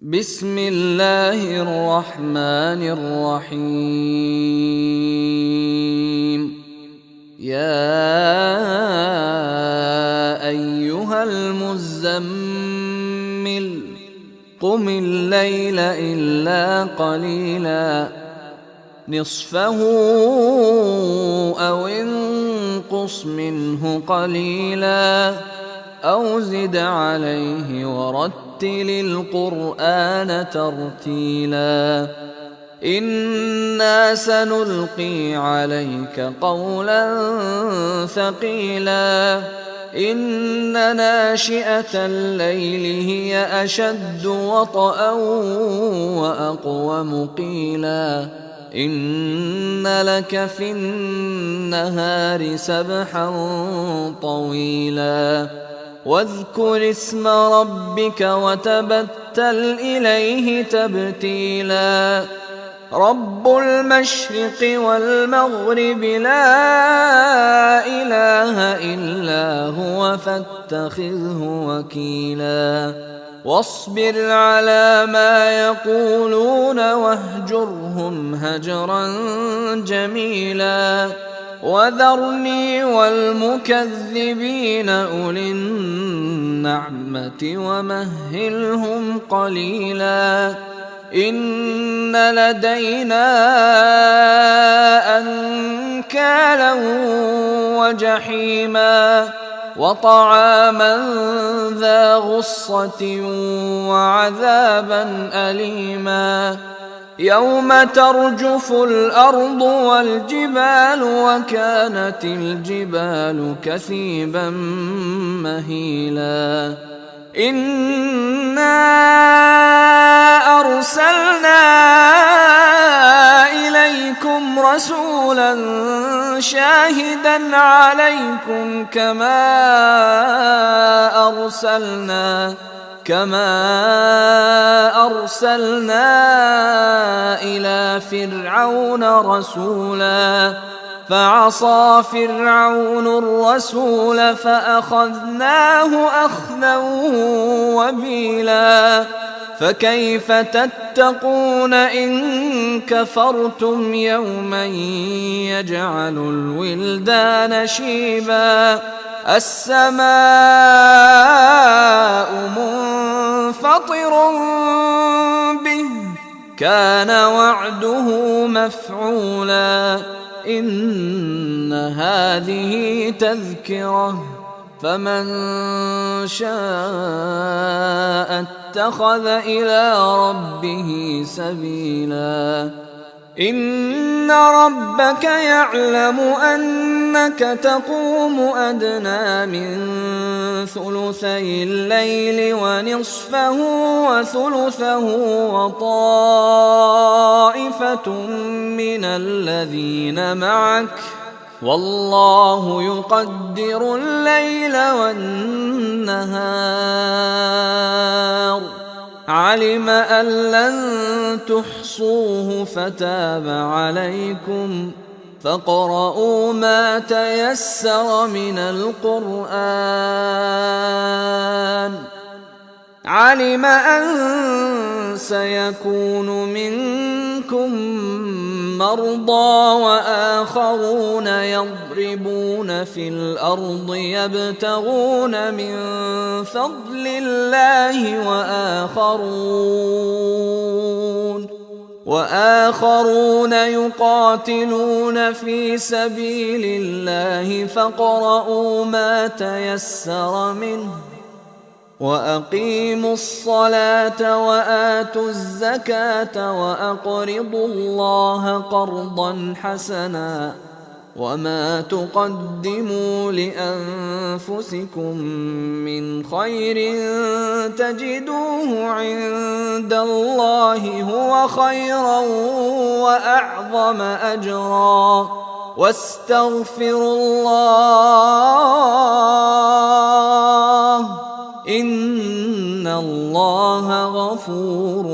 بسم الله الرحمن الرحيم. يا أيها المزمل قم الليل إلا قليلا نصفه أو انقص منه قليلا أو زد عليه ورتل القرآن ترتيلا. إنا سنلقي عليك قولا ثقيلا. إن ناشئة الليل هي أشد وطئا وأقوم قيلا. إن لك في النهار سبحا طويلا. واذكر اسم ربك وتبتل إليه تبتيلا. رب المشرق والمغرب لا إله إلا هو فاتخذه وكيلا. واصبر على ما يقولون واهجرهم هجرا جميلا. وذرني والمكذبين أولي النعمة ومهلهم قليلا. إن لدينا أنكالا وجحيما وطعاما ذا غصة وعذابا أليما. يوم ترجف الأرض والجبال وكانت الجبال كثيبا مهيلا. إنا أرسلنا إليكم رسولا شاهدا عليكم كما أرسلنا إلى فرعون رسولا. فعصى فرعون الرسول فأخذناه أخذا وبيلا. فكيف تتقون إن كفرتم يوما يجعل الولدان شيبا. السماء منفطر به كان وعده مفعولا. إن هذه تذكرة فمن شاء اتخذ إلى ربه سبيلا. إن ربك يعلم أنك تقوم أدنى من ثلثي الليل ونصفه وثلثه وطائفة من الذين معك والله يقدر الليل والنهار. علم أن لن تحصوه فتاب عليكم فاقرؤوا ما تيسر من القرآن. علم أن سيكون منكم مرضى وآخرون يضربون في الأرض يبتغون من فضل الله وآخرون يقاتلون في سبيل الله فاقرؤوا ما تيسر منه. وأقيموا الصلاة وآتوا الزكاة وأقرضوا الله قرضا حسنا وما تقدموا لأنفسكم من خير تجدوه عند الله هو خيرا وأعظم أجرا. واستغفروا الله إن الله غفور